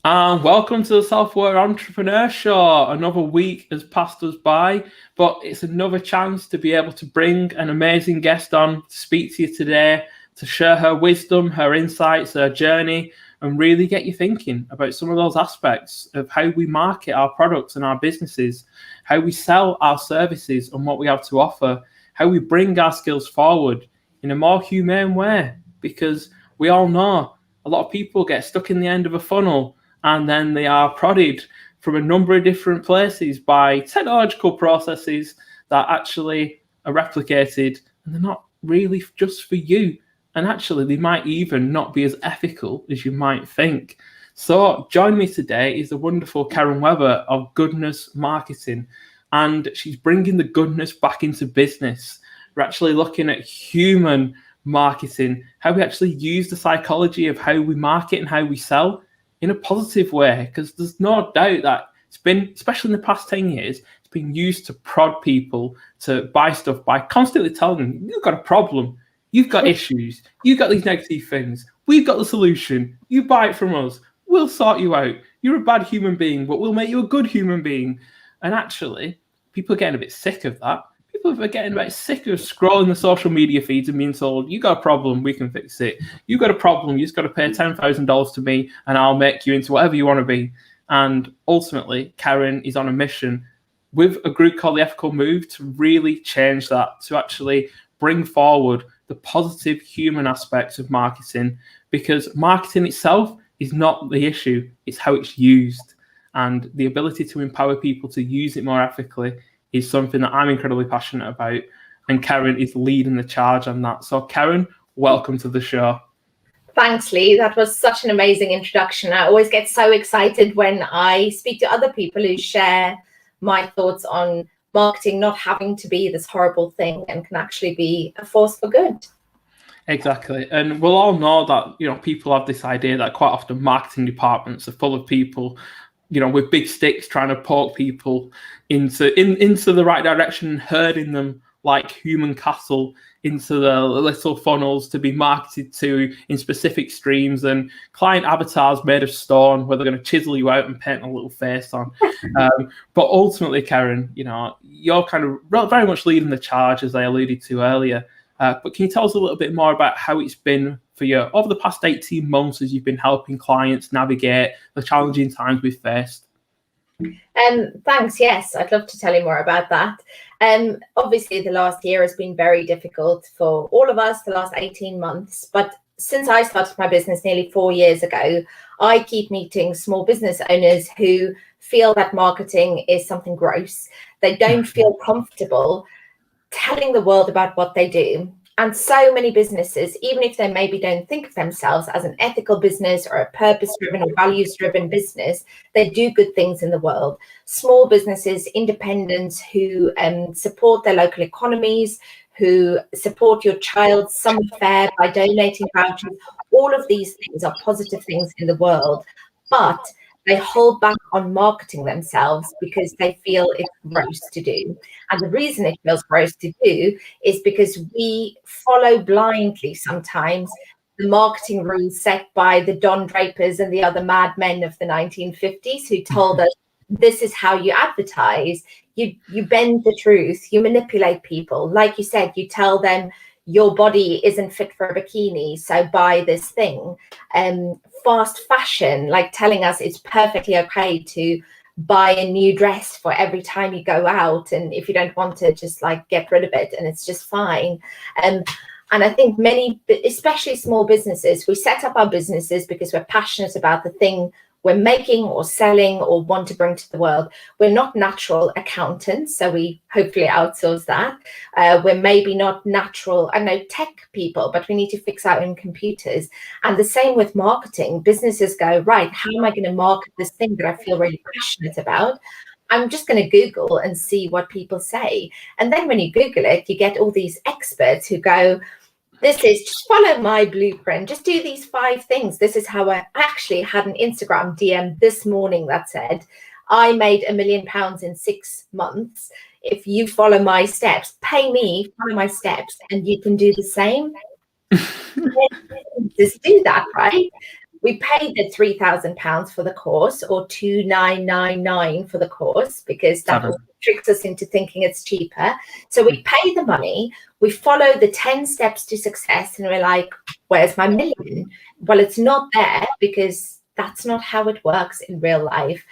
And welcome to the Software Entrepreneur Show. Another week has passed us by, but it's another chance to be able to bring an amazing guest on to speak to you today, to share her wisdom, her insights, her journey, and really get you thinking about some of those aspects of how we market our products and our businesses, how we sell our services and what we have to offer, how we bring our skills forward in a more humane way. Because we all know a lot of people get stuck in the end of a funnel and then they are prodded from a number of different places by technological processes that actually are replicated, and they're not really just for you. And actually, they might even not be as ethical as you might think. So join me today is the wonderful Karen Weber of Goodness Marketing, and she's bringing the goodness back into business. We're actually looking at human marketing, how we actually use the psychology of how we market and how we sell in a positive way, because there's no doubt that it's been, especially in the past 10 years, it's been used to prod people to buy stuff by constantly telling them, you've got a problem, you've got issues, you've got these negative things, we've got the solution, you buy it from us, we'll sort you out, you're a bad human being, but we'll make you a good human being. And actually, people are getting a bit sick of that. People are getting a bit sick of scrolling the social media feeds and being told, you got a problem, we can fix it. You got a problem, you just got to pay $10,000 to me and I'll make you into whatever you want to be. And ultimately, Karen is on a mission with a group called The Ethical Move to really change that, to actually bring forward the positive human aspects of marketing, because marketing itself is not the issue, it's how it's used. And the ability to empower people to use it more ethically is something that I'm incredibly passionate about, and Karen is leading the charge on that. So Karen, welcome to the show. Thanks, Lee. That was such an amazing introduction. I always get so excited when I speak to other people who share my thoughts on marketing not having to be this horrible thing and can actually be a force for good. Exactly. And we'll all know that, people have this idea that quite often marketing departments are full of people with big sticks trying to poke people into the right direction and herding them like human cattle into the little funnels to be marketed to in specific streams, and client avatars made of stone where they're going to chisel you out and paint a little face on. But ultimately, Karen, you're kind of very much leading the charge, as I alluded to earlier. But can you tell us a little bit more about how it's been for you over the past 18 months as you've been helping clients navigate the challenging times we've faced? Thanks. Yes, I'd love to tell you more about that. Obviously, the last year has been very difficult for all of us, the last 18 months. But since I started my business nearly 4 years ago, I keep meeting small business owners who feel that marketing is something gross. They don't feel comfortable telling the world about what they do. And so many businesses, even if they maybe don't think of themselves as an ethical business or a purpose-driven or values-driven business, they do good things in the world. Small businesses, independents who support their local economies, who support your child's summer fair by donating vouchers, all of these things are positive things in the world. But they hold back on marketing themselves because they feel it's gross to do. And the reason it feels gross to do is because we follow blindly sometimes the marketing rules set by the Don Drapers and the other madmen of the 1950s who told us, this is how you advertise. You bend the truth, you manipulate people. Like you said, you tell them your body isn't fit for a bikini, so buy this thing. Fast fashion, like telling us it's perfectly okay to buy a new dress for every time you go out, and if you don't want it, just like get rid of it and it's just fine. And I think many, especially small businesses, we set up our businesses because we're passionate about the thing we're making or selling or want to bring to the world. We're not natural accountants, so we hopefully outsource that. We're maybe not natural, tech people, but we need to fix our own computers. And the same with marketing. Businesses go, right, how am I going to market this thing that I feel really passionate about? I'm just going to Google and see what people say. And then when you Google it, you get all these experts who go, this is just follow my blueprint. Just do these 5 things. This is how I actually had an Instagram DM this morning that said, I made £1 million in 6 months. If you follow my steps, pay me, follow my steps, and you can do the same. Just do that, right? we paid the £3,000 for the course, or 2,999 for the course, because that tricks us into thinking it's cheaper. So we pay the money, we follow the 10 steps to success, and we're like, where's my million? Well, it's not there, because that's not how it works in real life.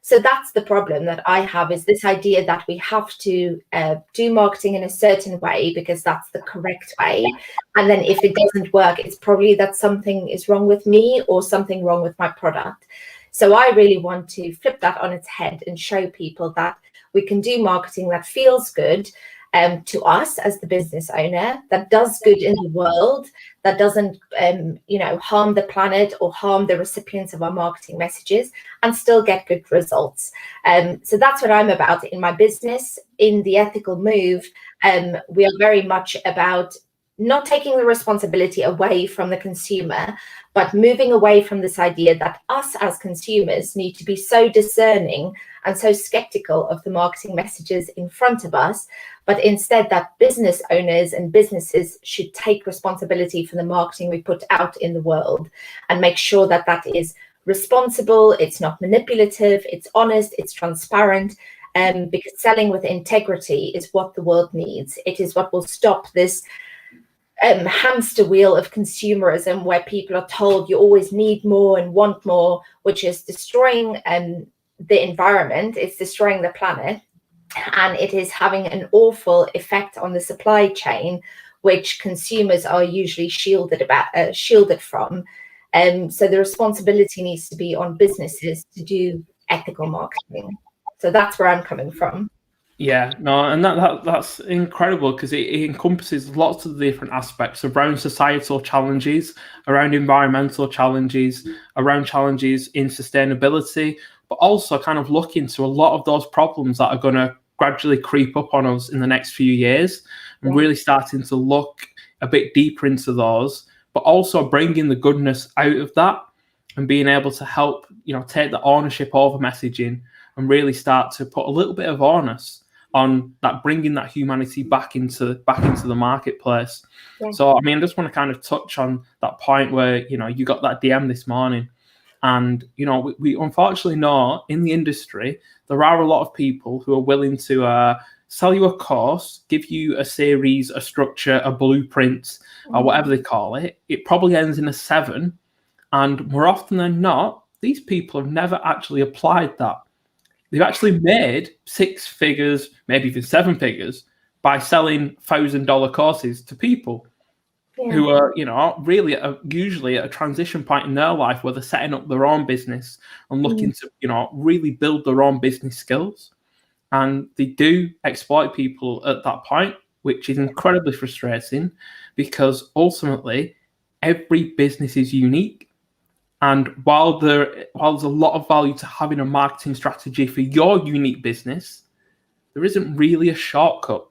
So that's the problem that I have, is this idea that we have to do marketing in a certain way because that's the correct way. And then if it doesn't work, it's probably that something is wrong with me or something wrong with my product. So I really want to flip that on its head and show people that we can do marketing that feels good to us as the business owner, that does good in the world, that doesn't harm the planet or harm the recipients of our marketing messages, and still get good results. So that's what I'm about in my business. In the Ethical Move, we are very much about not taking the responsibility away from the consumer, but moving away from this idea that us as consumers need to be so discerning and so skeptical of the marketing messages in front of us, but instead that business owners and businesses should take responsibility for the marketing we put out in the world and make sure that that is responsible, it's not manipulative, it's honest, it's transparent, because selling with integrity is what the world needs. It is what will stop this hamster wheel of consumerism, where people are told you always need more and want more, which is destroying the environment, it's destroying the planet, and it is having an awful effect on the supply chain, which consumers are usually shielded from. So the responsibility needs to be on businesses to do ethical marketing. So that's where I'm coming from. Yeah, no, and that's incredible, because it encompasses lots of different aspects around societal challenges, around environmental challenges, around challenges in sustainability, but also kind of look into a lot of those problems that are going to gradually creep up on us in the next few years, and really starting to look a bit deeper into those, but also bringing the goodness out of that and being able to help, take the ownership over messaging and really start to put a little bit of onus on that, bringing that humanity back into the marketplace. Yeah. So, I just want to kind of touch on that point where, you got that DM this morning, and, we unfortunately know in the industry, there are a lot of people who are willing to sell you a course, give you a series, a structure, a blueprint, or whatever they call it. It probably ends in a 7. And more often than not, these people have never actually applied that. They've actually made 6 figures, maybe even 7 figures, by selling $1,000 courses to people who are, really usually at a transition point in their life where they're setting up their own business and looking to, really build their own business skills. And they do exploit people at that point, which is incredibly frustrating, because ultimately every business is unique. And while there's a lot of value to having a marketing strategy for your unique business, there isn't really a shortcut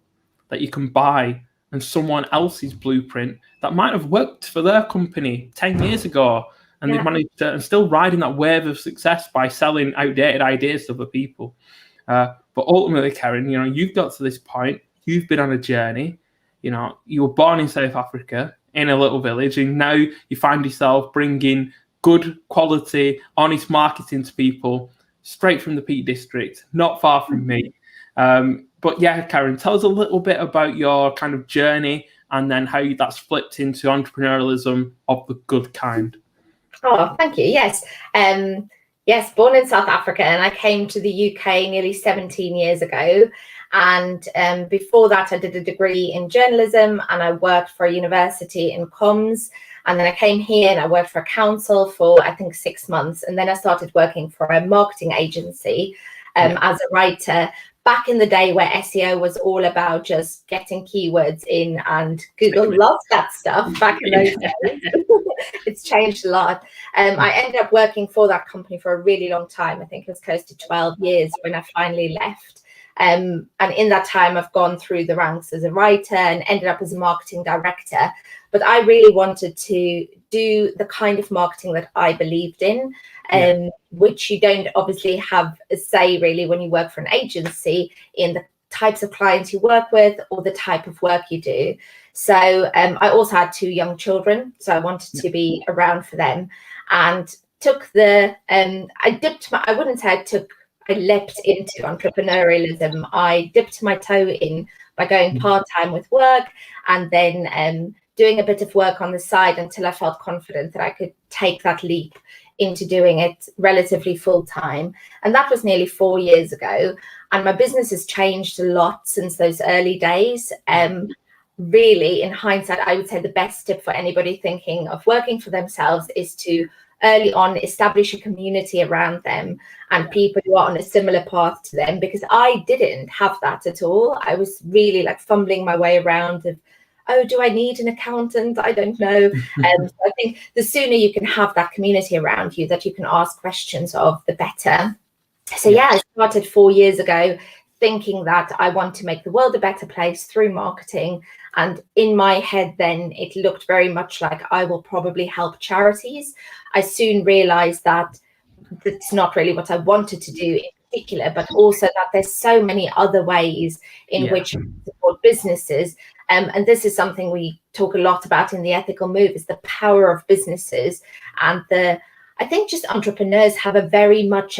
that you can buy and someone else's blueprint that might have worked for their company 10 years ago, and they've managed to, and still riding that wave of success by selling outdated ideas to other people. But ultimately, Karen, you've got to this point, you've been on a journey, you were born in South Africa in a little village, and now you find yourself bringing good quality, honest marketing to people straight from the Peak District, not far from me. But yeah, Karen, tell us a little bit about your kind of journey, and then how that's flipped into entrepreneurialism of the good kind. Oh, thank you. Yes. Yes, born in South Africa, and I came to the UK nearly 17 years ago. And before that, I did a degree in journalism, and I worked for a university in comms. And then I came here and I worked for a council for, I think, 6 months. And then I started working for a marketing agency as a writer, back in the day where SEO was all about just getting keywords in, and Google loves that stuff back in those days. It's changed a lot. I ended up working for that company for a really long time. I think it was close to 12 years when I finally left. And in that time, I've gone through the ranks as a writer and ended up as a marketing director. But I really wanted to do the kind of marketing that I believed in, which you don't obviously have a say really when you work for an agency in the types of clients you work with or the type of work you do. So I also had 2 young children, so I wanted to be around for them. and took the I leapt into entrepreneurialism. I dipped my toe in by going part-time with work, and then doing a bit of work on the side until I felt confident that I could take that leap into doing it relatively full-time. And that was nearly 4 years ago. And my business has changed a lot since those early days. Really, in hindsight, I would say the best tip for anybody thinking of working for themselves is to early on establish a community around them and people who are on a similar path to them, because I didn't have that at all. I was really like fumbling my way around of, oh, do I need an accountant? I don't know. So I think the sooner you can have that community around you that you can ask questions of, the better. So yeah, I started 4 years ago thinking that I want to make the world a better place through marketing. And in my head then, it looked very much like I will probably help charities. I soon realized that that's not really what I wanted to do in particular, but also that there's so many other ways in which we support businesses. And this is something we talk a lot about in the ethical move, is the power of businesses. And I think just entrepreneurs have a very much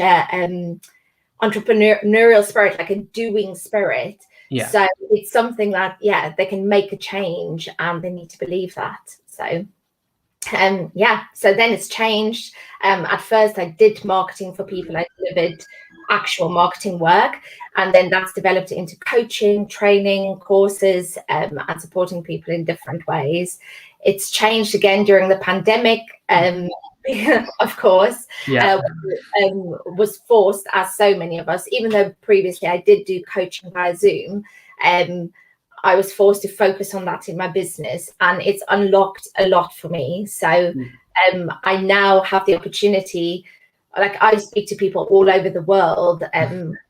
entrepreneurial spirit, like a doing spirit. So it's something that they can make a change, and they need to believe that. So so then it's changed. At first I did marketing for people. I delivered actual marketing work, and then that's developed into coaching, training, courses, and supporting people in different ways. It's changed again during the pandemic, of course. Was forced, as so many of us, even though previously I did do coaching via Zoom, I was forced to focus on that in my business, and it's unlocked a lot for me. So I now have the opportunity, like I speak to people all over the world.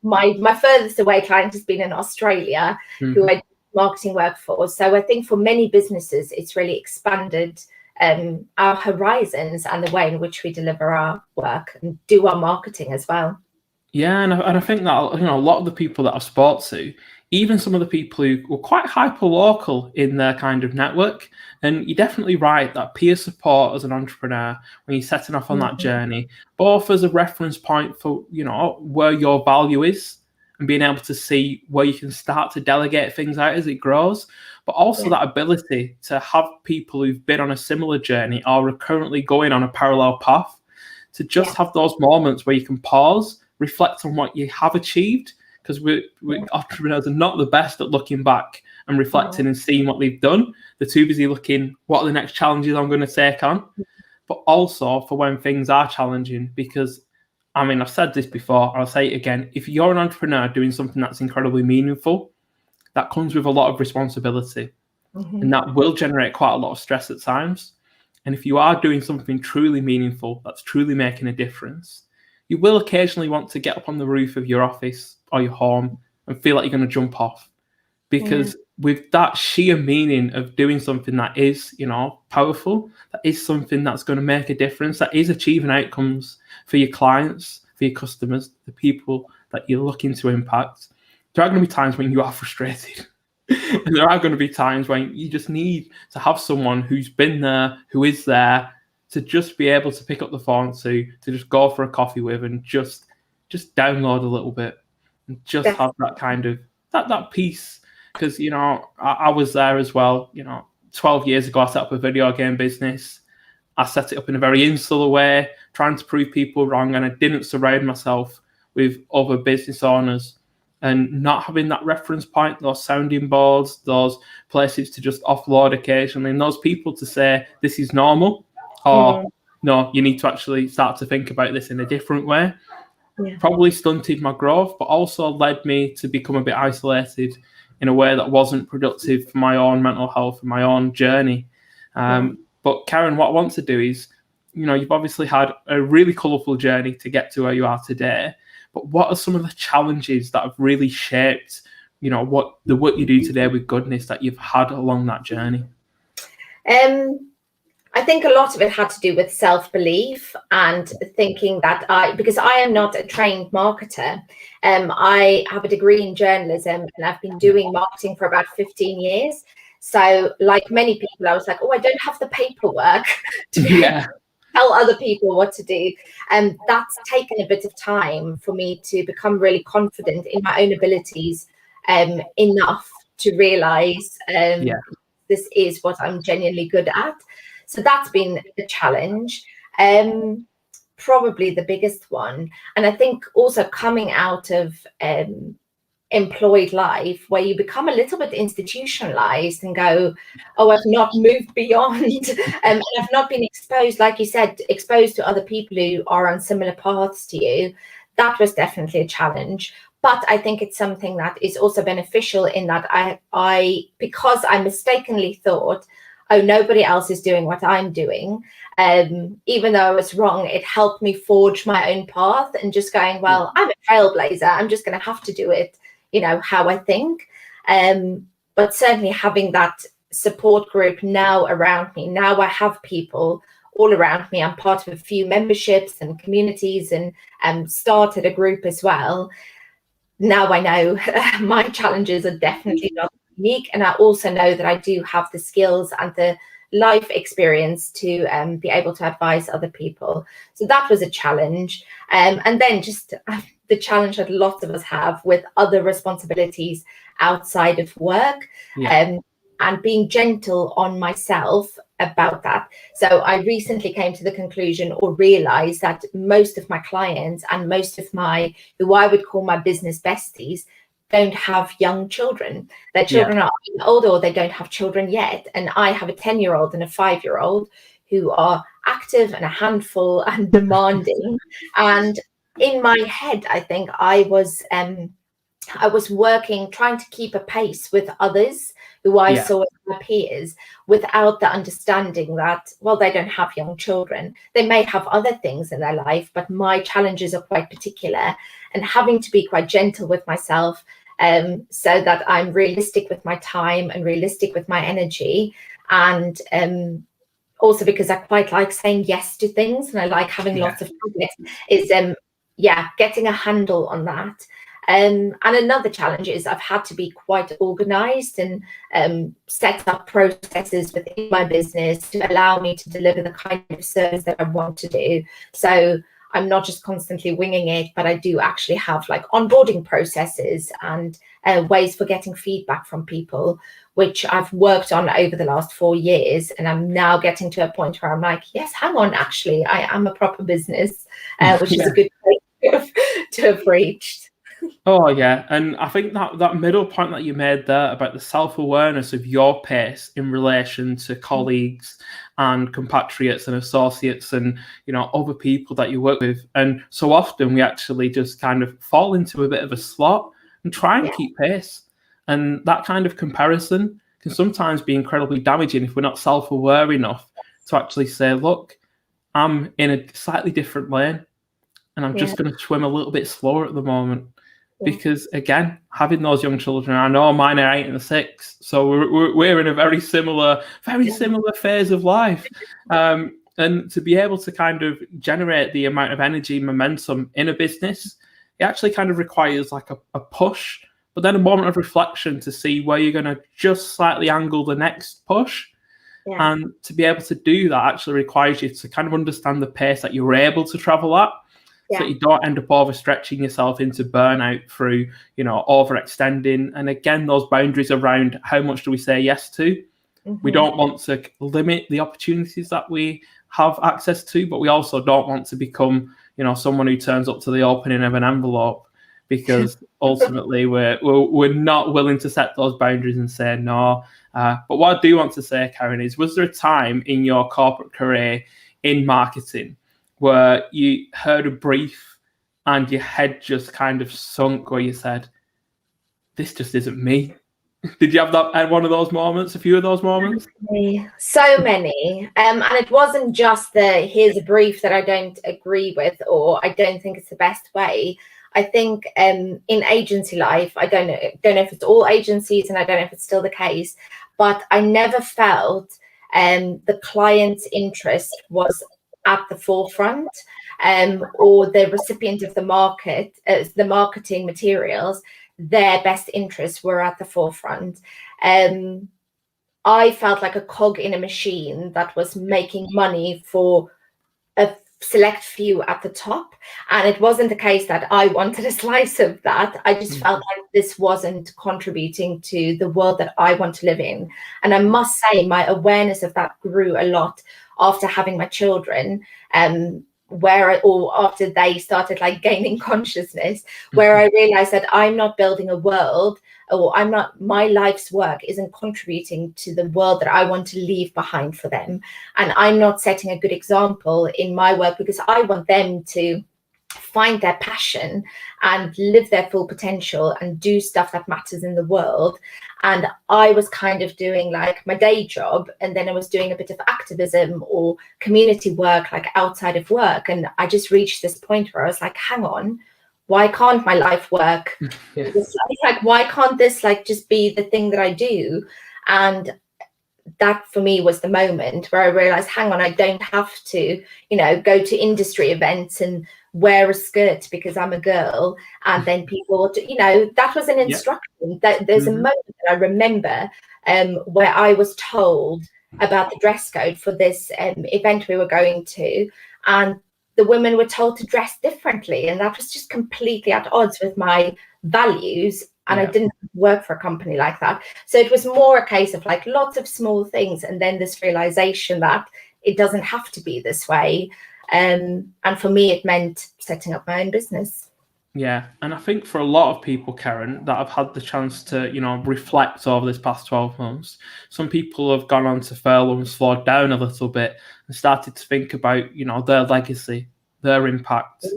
My furthest away client has been in Australia, who I do marketing work for. So I think for many businesses, it's really expanded our horizons and the way in which we deliver our work and do our marketing as well. Yeah, and I think that a lot of the people that I've spoke to, even some of the people who were quite hyper local in their kind of network, and you're definitely right that peer support as an entrepreneur, when you're setting off on that journey, both as a reference point for where your value is and being able to see where you can start to delegate things out as it grows, but also that ability to have people who've been on a similar journey or are currently going on a parallel path, to just have those moments where you can pause, reflect on what you have achieved, because we entrepreneurs are not the best at looking back and reflecting and seeing what they've done. They're too busy looking, what are the next challenges I'm going to take on? But also for when things are challenging, because I've said this before, I'll say it again. If you're an entrepreneur doing something that's incredibly meaningful, that comes with a lot of responsibility, and that will generate quite a lot of stress at times. And if you are doing something truly meaningful, that's truly making a difference, you will occasionally want to get up on the roof of your office or your home and feel like you're going to jump off, because with that sheer meaning of doing something that is, powerful, that is something that's going to make a difference, that is achieving outcomes for your clients, for your customers, the people that you're looking to impact, there are going to be times when you are frustrated. And there are going to be times when you just need to have someone who's been there, who is there, to just be able to pick up the phone to just go for a coffee with and just download a little bit and just have that kind of that peace. Because I was there as well. 12 years ago I set up a video game business. I set it up in a very insular way, trying to prove people wrong, and I didn't surround myself with other business owners, and not having that reference point, those sounding boards, those places to just offload occasionally, and those people to say this is normal, or no, you need to actually start to think about this in a different way. Probably stunted my growth, but also led me to become a bit isolated in a way that wasn't productive for my own mental health and my own journey. But Karen, what I want to do is, you've obviously had a really colourful journey to get to where you are today, but what are some of the challenges that have really shaped, what you do today with goodness that you've had along that journey? I think a lot of it had to do with self-belief and thinking that because I am not a trained marketer. I have a degree in journalism, and I've been doing marketing for about 15 years. So like many people, I was like, oh, I don't have the paperwork to be tell other people what to do. And that's taken a bit of time for me to become really confident in my own abilities, enough to realize this is what I'm genuinely good at. So that's been a challenge. Probably the biggest one. And I think also coming out of employed life, where you become a little bit institutionalized and go, oh, I've not moved beyond, and I've not been exposed, like you said, exposed to other people who are on similar paths to you. That was definitely a challenge. But I think it's something that is also beneficial in that I because I mistakenly thought, oh, nobody else is doing what I'm doing. Even though I was wrong, it helped me forge my own path and just going, well, I'm a trailblazer. I'm just going to have to do it, how I think. But certainly having that support group now around me, now I have people all around me. I'm part of a few memberships and communities and started a group as well. Now I know my challenges are definitely not unique. And I also know that I do have the skills and the life experience to be able to advise other people. So that was a challenge. And then just the challenge that lots of us have with other responsibilities outside of work, and being gentle on myself about that. So I recently came to the conclusion or realized that most of my clients and most of my, who I would call my business besties, don't have young children. Their children are older or they don't have children yet. And I have a 10-year-old and a 5-year-old who are active and a handful and demanding. And in my head, I think I was working, trying to keep a pace with others who I saw as my peers, without the understanding that, well, they don't have young children. They may have other things in their life, but my challenges are quite particular, and having to be quite gentle with myself, so that I'm realistic with my time and realistic with my energy. And also because I quite like saying yes to things and I like having lots of projects, is getting a handle on that. And another challenge is I've had to be quite organized and set up processes within my business to allow me to deliver the kind of service that I want to do. So I'm not just constantly winging it, but I do actually have like onboarding processes and ways for getting feedback from people, which I've worked on over the last 4 years. And I'm now getting to a point where I'm like, yes, hang on, actually, I am a proper business, which is a good place to have reached. Oh, yeah. And I think that middle point that you made there about the self-awareness of your pace in relation to colleagues and compatriots and associates and, other people that you work with. And so often we actually just kind of fall into a bit of a slot and try and keep pace. And that kind of comparison can sometimes be incredibly damaging if we're not self-aware enough to actually say, look, I'm in a slightly different lane and I'm just going to swim a little bit slower at the moment. Because again, having those young children, I know mine are 8 and 6, so we're in a very similar phase of life, and to be able to kind of generate the amount of energy and momentum in a business, it actually kind of requires like a push, but then a moment of reflection to see where you're going to just slightly angle the next push. And to be able to do that actually requires you to kind of understand the pace that you're able to travel at. So that you don't end up overstretching yourself into burnout through, overextending. And again, those boundaries around how much do we say yes to. We don't want to limit the opportunities that we have access to, but we also don't want to become, someone who turns up to the opening of an envelope, because ultimately we're not willing to set those boundaries and say no. But what I do want to say, Karen, is, was there a time in your corporate career in marketing where you heard a brief and your head just kind of sunk, where you said, this just isn't me? Did you have that one of those moments, a few of those moments? So many. And it wasn't just here's a brief that I don't agree with or I don't think it's the best way. I think in agency life, I don't know if it's all agencies and I don't know if it's still the case, but I never felt the client's interest was at the forefront, or the recipient of the marketing materials, their best interests were at the forefront. I felt like a cog in a machine that was making money for a select few at the top, and it wasn't the case that I wanted a slice of that. I just felt like this wasn't contributing to the world that I want to live in. And I must say my awareness of that grew a lot after having my children, or after they started like gaining consciousness, where I realized that I'm not building a world, or my life's work isn't contributing to the world that I want to leave behind for them. And I'm not setting a good example in my work, because I want them to find their passion and live their full potential and do stuff that matters in the world. And I was kind of doing like my day job, and then I was doing a bit of activism or community work like outside of work. And I just reached this point where I was like, hang on, why can't my life work? Yeah. Like, why can't this like just be the thing that I do? And that for me was the moment where I realized, hang on, I don't have to, go to industry events and wear a skirt because I'm a girl. And then people, that was an instruction. That there's a moment that I remember where I was told about the dress code for this event we were going to, and the women were told to dress differently, and that was just completely at odds with my values. And I didn't work for a company like that. So it was more a case of like lots of small things, and then this realization that it doesn't have to be this way. And for me, it meant setting up my own business. Yeah, and I think for a lot of people, Karen, that have had the chance to, reflect over this past 12 months, some people have gone on to furlough and slowed down a little bit and started to think about, their legacy, their impact,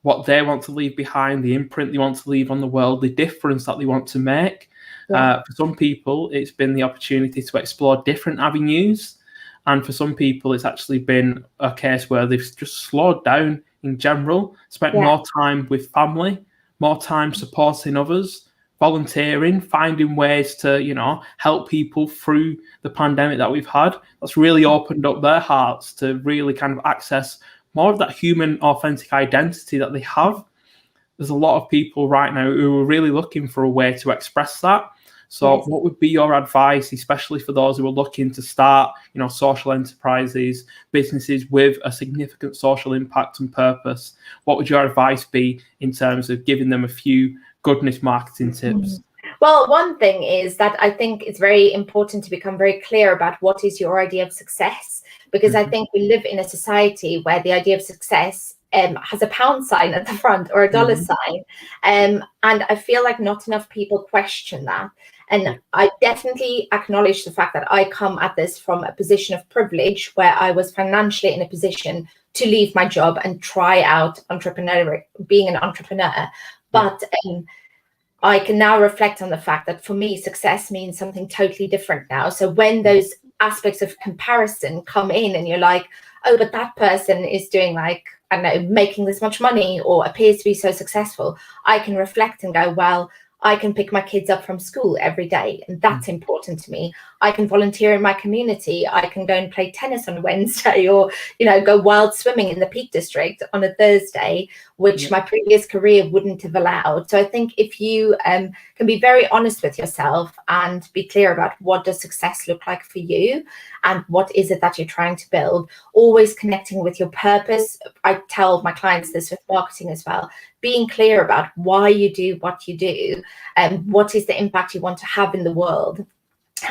what they want to leave behind, the imprint they want to leave on the world, the difference that they want to make. For some people, it's been the opportunity to explore different avenues. And for some people, it's actually been a case where they've just slowed down in general, spent more time with family, more time supporting others, volunteering, finding ways to, help people through the pandemic that we've had. That's really opened up their hearts to really kind of access more of that human, authentic identity that they have. There's a lot of people right now who are really looking for a way to express that. So what would be your advice, especially for those who are looking to start, social enterprises, businesses with a significant social impact and purpose? What would your advice be in terms of giving them a few goodness marketing tips? Well, one thing is that I think it's very important to become very clear about what is your idea of success, because I think we live in a society where the idea of success has a pound sign at the front or a dollar sign. And I feel like not enough people question that. And I definitely acknowledge the fact that I come at this from a position of privilege, where I was financially in a position to leave my job and try out being an entrepreneur. But I can now reflect on the fact that for me, success means something totally different now. So when those aspects of comparison come in and you're like, oh, but that person is doing like, I don't know, making this much money or appears to be so successful, I can reflect and go, well, I can pick my kids up from school every day, and that's important to me. I can volunteer in my community. I can go and play tennis on a Wednesday, or, go wild swimming in the Peak District on a Thursday, which my previous career wouldn't have allowed. So I think if you can be very honest with yourself and be clear about what does success look like for you and what is it that you're trying to build, always connecting with your purpose. I tell my clients this with marketing as well, being clear about why you do what you do and what is the impact you want to have in the world.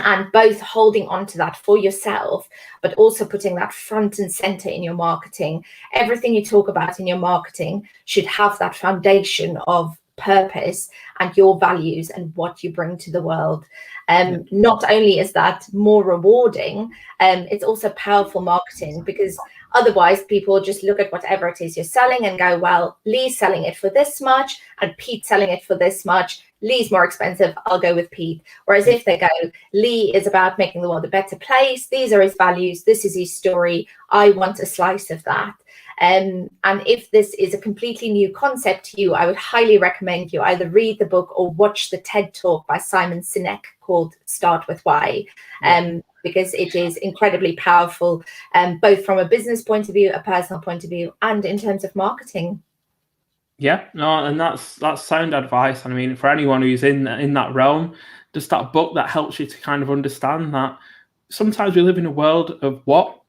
And both holding on to that for yourself, but also putting that front and center in your marketing. Everything you talk about in your marketing should have that foundation of purpose and your values and what you bring to the world. Not only is that more rewarding, it's also powerful marketing, because otherwise people just look at whatever it is you're selling and go, well, Lee's selling it for this much and Pete's selling it for this much. Lee's more expensive, I'll go with Pete. Whereas if they go, Lee is about making the world a better place, these are his values, this is his story, I want a slice of that. And if this is a completely new concept to you, I would highly recommend you either read the book or watch the TED Talk by Simon Sinek called Start With Why, because it is incredibly powerful, both from a business point of view, a personal point of view, and in terms of marketing. Yeah, no, and that's sound advice. And I mean, for anyone who's in that realm, just that book that helps you to kind of understand that sometimes we live in a world of what,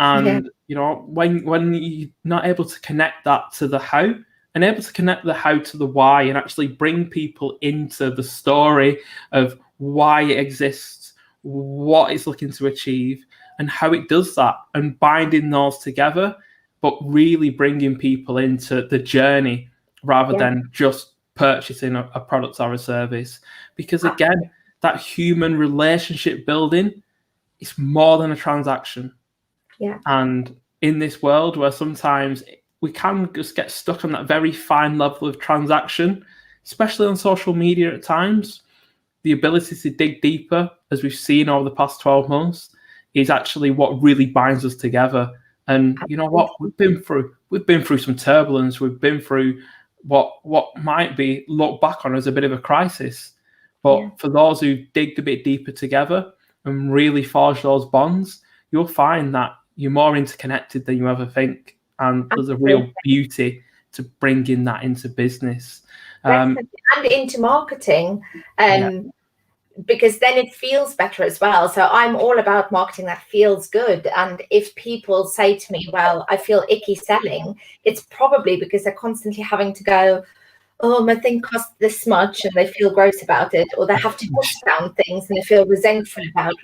And when you're not able to connect that to the how, and able to connect the how to the why, and actually bring people into the story of why it exists, what it's looking to achieve, and how it does that, and binding those together, but really bringing people into the journey rather than just purchasing a product or a service. Because again, that human relationship building is more than a transaction. And in this world where sometimes we can just get stuck on that very fine level of transaction, especially on social media at times, the ability to dig deeper, as we've seen over the past 12 months, is actually what really binds us together. And you know what? We've been through some turbulence. We've been through what might be looked back on as a bit of a crisis. But for those who dig a bit deeper together and really forge those bonds, you'll find that you're more interconnected than you ever think. And there's a real beauty to bringing that into business. And into marketing. Because then it feels better as well. So I'm all about marketing that feels good. And if people say to me, well, I feel icky selling, it's probably because they're constantly having to go, oh, my thing costs this much, and they feel gross about it, or they have to push down things and they feel resentful about,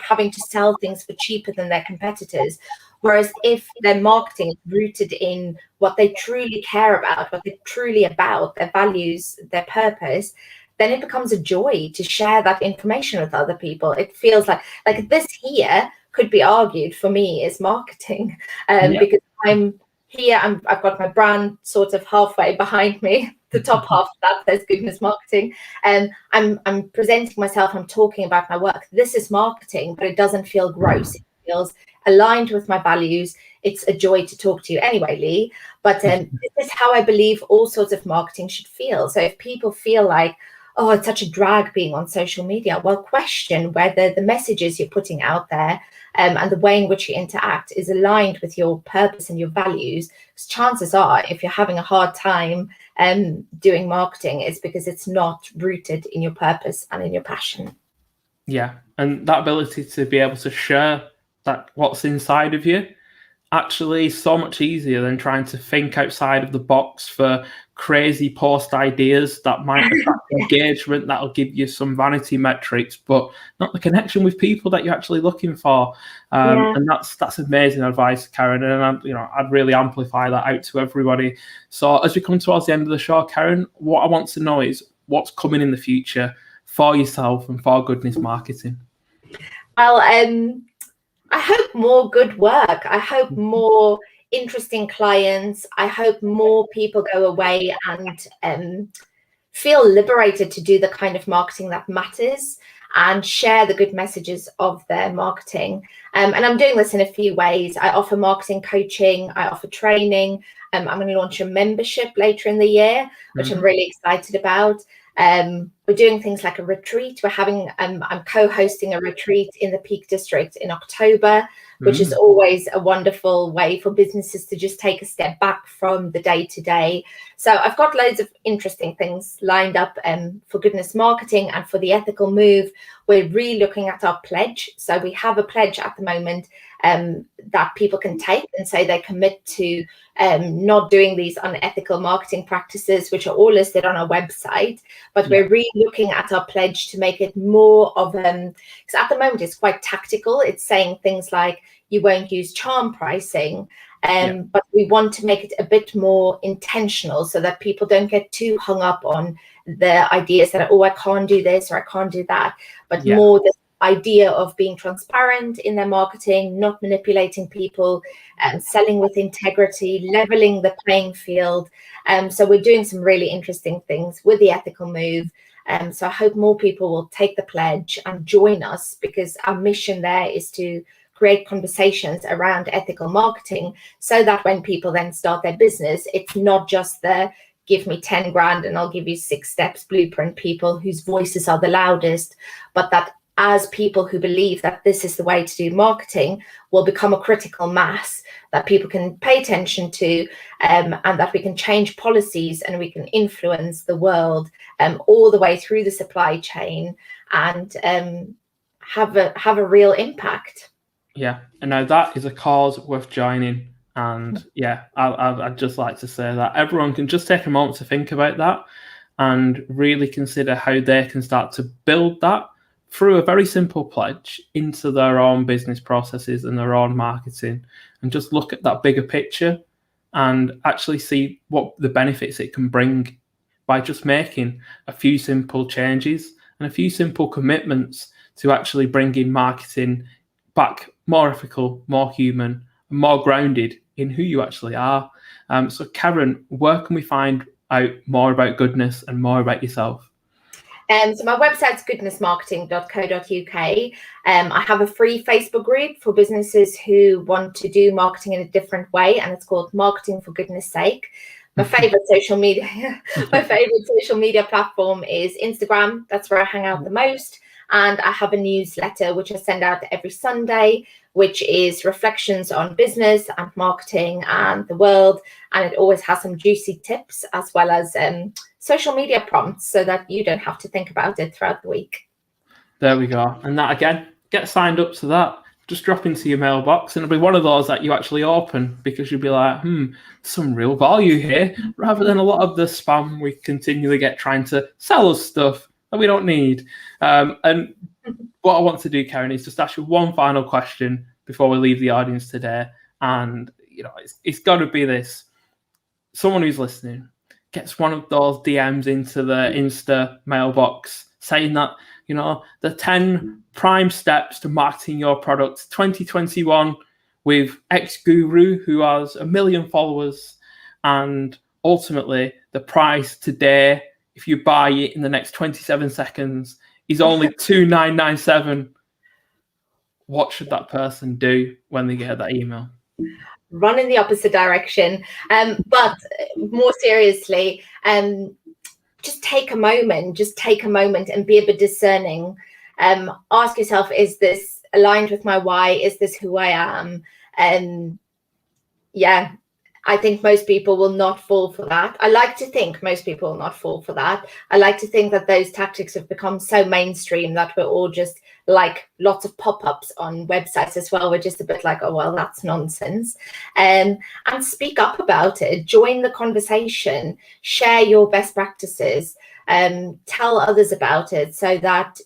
having to sell things for cheaper than their competitors. Whereas if their marketing is rooted in what they truly care about, what they're truly about, their values, their purpose, then it becomes a joy to share that information with other people. It feels like this here could be argued for me is marketing, because I'm here, I've got my brand sort of halfway behind me. The top half of that says goodness marketing, and I'm presenting myself. I'm talking about my work. This is marketing, but it doesn't feel gross. It feels aligned with my values. It's a joy to talk to you anyway, Lee. But this is how I believe all sorts of marketing should feel. So if people feel like, oh, it's such a drag being on social media, well, question whether the messages you're putting out there and the way in which you interact is aligned with your purpose and your values. Because chances are, if you're having a hard time doing marketing, it's because it's not rooted in your purpose and in your passion. Yeah, and that ability to be able to share that what's inside of you actually so much easier than trying to think outside of the box for crazy post ideas that might attract engagement, that'll give you some vanity metrics, but not the connection with people that you're actually looking for. And that's amazing advice, Karen. And I'd really amplify that out to everybody. So as we come towards the end of the show, Karen, what I want to know is what's coming in the future for yourself and for Goodness Marketing. Well, I hope more good work. I hope more interesting clients. I hope more people go away and feel liberated to do the kind of marketing that matters and share the good messages of their marketing. And I'm doing this in a few ways. I offer marketing coaching. I offer training. I'm going to launch a membership later in the year, which I'm really excited about. We're doing things like a retreat. I'm co-hosting a retreat in the Peak District in October, which is always a wonderful way for businesses to just take a step back from the day-to-day. So I've got loads of interesting things lined up for Goodness Marketing and for the Ethical Move. We're re-looking at our pledge. So we have a pledge at the moment that people can take and say they commit to not doing these unethical marketing practices, which are all listed on our website. But we're re-looking at our pledge to make it more of because at the moment it's quite tactical. It's saying things like you won't use charm pricing, but we want to make it a bit more intentional so that people don't get too hung up on the ideas that, oh, I can't do this or I can't do that, but more the idea of being transparent in their marketing, not manipulating people, selling with integrity, leveling the playing field. So we're doing some really interesting things with the Ethical Move. So I hope more people will take the pledge and join us, because our mission there is to create conversations around ethical marketing so that when people then start their business, it's not just the give me 10 grand and I'll give you 6 steps blueprint people whose voices are the loudest, but that as people who believe that this is the way to do marketing will become a critical mass that people can pay attention to, and that we can change policies and we can influence the world all the way through the supply chain and have a real impact. Yeah, and now that is a cause worth joining. And yeah, I'd just like to say that everyone can just take a moment to think about that and really consider how they can start to build that through a very simple pledge into their own business processes and their own marketing, and just look at that bigger picture and actually see what the benefits it can bring by just making a few simple changes and a few simple commitments to actually bringing marketing back more ethical, more human, and more grounded in who you actually are. So, Karen, where can we find out more about goodness and more about yourself? So my website's goodnessmarketing.co.uk. I have a free Facebook group for businesses who want to do marketing in a different way, and it's called Marketing for Goodness Sake. My favorite social media platform is Instagram. That's where I hang out the most. And I have a newsletter which I send out every Sunday, which is reflections on business and marketing and the world. And it always has some juicy tips as well as social media prompts so that you don't have to think about it throughout the week. There we go. And that again, get signed up to that. Just drop into your mailbox and it'll be one of those that you actually open because you'll be like, some real value here, rather than a lot of the spam we continually get trying to sell us stuff that we don't need. And what I want to do, Karen, is just ask you one final question before we leave the audience today. And it's got to be this. Someone who's listening gets one of those DMs into the Insta mailbox saying that, the 10 prime steps to marketing your product 2021 with ex-guru who has 1 million followers, and ultimately the price today, if you buy it in the next 27 seconds, is only $2,997. What should that person do when they get that email? Run in the opposite direction. But more seriously, just take a moment and be a bit discerning. Ask yourself, is this aligned with my why? Is this who I am? I think most people will not fall for that. I like to think most people will not fall for that. I like to think that those tactics have become so mainstream that we're all just like lots of pop-ups on websites as well. We're just a bit like, oh, well, that's nonsense. And speak up about it. Join the conversation. Share your best practices. Tell others about it so that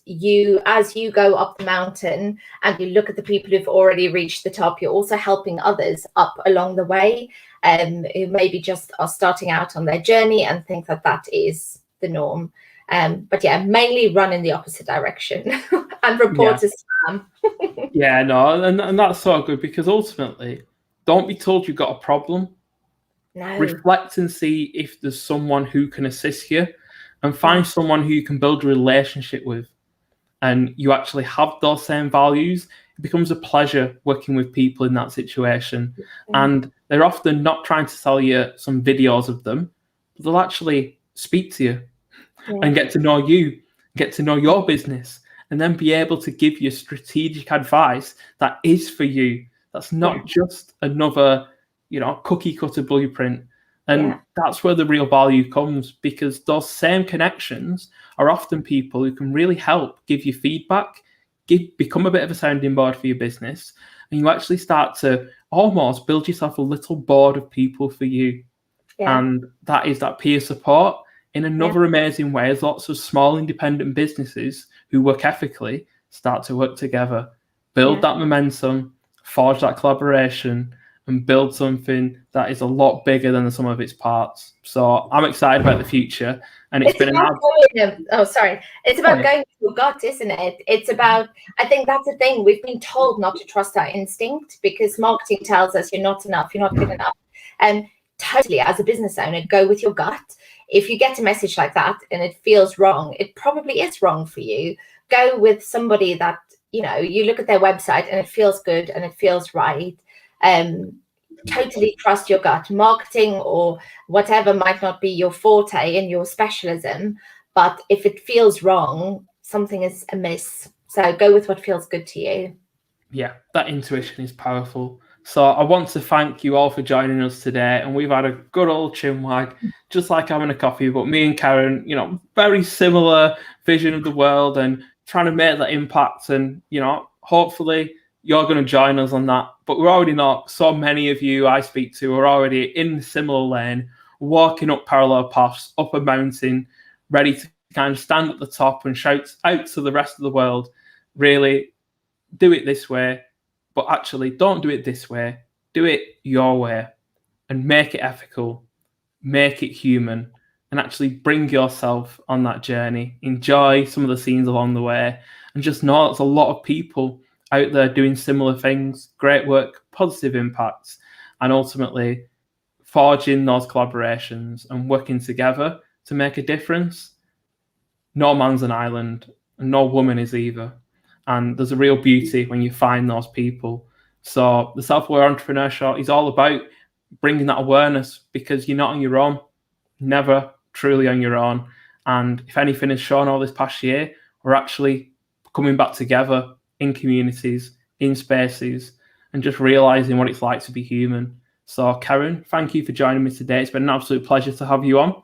as you go up the mountain and you look at the people who've already reached the top, you're also helping others up along the way, who maybe just are starting out on their journey and think that is the norm. But yeah, mainly run in the opposite direction and report to spam. Yeah, no, and that's so good, because ultimately, don't be told you've got a problem. No. Reflect and see if there's someone who can assist you, and find someone who you can build a relationship with, and you actually have those same values. It becomes a pleasure working with people in that situation. And they're often not trying to sell you some videos of them, but they'll actually speak to you and get to know you, get to know your business, and then be able to give you strategic advice that is for you. That's not just another, cookie cutter blueprint. And that's where the real value comes, because those same connections are often people who can really help give you feedback, become a bit of a sounding board for your business, and you actually start to almost build yourself a little board of people for you. And that is that peer support. In another amazing way, as lots of small independent businesses who work ethically start to work together, build that momentum, forge that collaboration, and build something that is a lot bigger than the sum of its parts. So I'm excited about the future. And it's been It's about going to your gut, isn't it? It's about, I think that's the thing. We've been told not to trust our instinct because marketing tells us you're not enough, you're not good enough. And totally, as a business owner, go with your gut. If you get a message like that and it feels wrong, it probably is wrong for you. Go with somebody that, you look at their website and it feels good and it feels right. Totally trust your gut. Marketing or whatever might not be your forte and your specialism, but if it feels wrong, something is amiss. So go with what feels good to you. Yeah, that intuition is powerful. So I want to thank you all for joining us today. And we've had a good old chinwag, just like having a coffee. But me and Karen, very similar vision of the world and trying to make that impact. And, hopefully you're going to join us on that. But we're already not. So many of you I speak to are already in the similar lane, walking up parallel paths, up a mountain, ready to kind of stand at the top and shout out to the rest of the world, really, do it this way, but actually don't do it this way. Do it your way and make it ethical, make it human, and actually bring yourself on that journey. Enjoy some of the scenes along the way, and just know there's a lot of people out there doing similar things, great work, positive impacts, and ultimately forging those collaborations and working together to make a difference. No man's an island, and no woman is either. And there's a real beauty when you find those people. So the Self-Aware Entrepreneur Show is all about bringing that awareness, because you're not on your own, never truly on your own. And if anything has shown all this past year, we're actually coming back together in communities, in spaces, and just realizing what it's like to be human. So Karen, thank you for joining me today. It's been an absolute pleasure to have you on.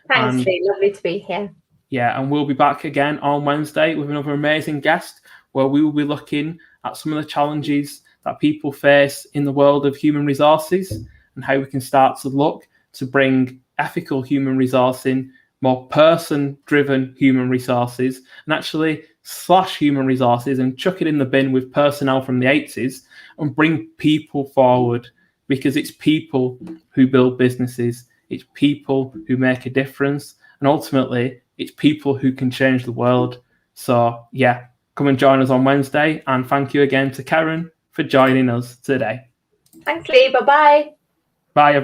Thanks, Lee. Lovely to be here. Yeah, and we'll be back again on Wednesday with another amazing guest, where we will be looking at some of the challenges that people face in the world of human resources and how we can start to look to bring ethical human resourcing, more person-driven human resources, and actually slash human resources and chuck it in the bin with personnel from the 80s and bring people forward, because it's people who build businesses, it's people who make a difference, and ultimately it's people who can change the world. So yeah, come and join us on Wednesday, and thank you again to Karen for joining us today. Thanks, Lee. Bye-bye. Bye, everyone.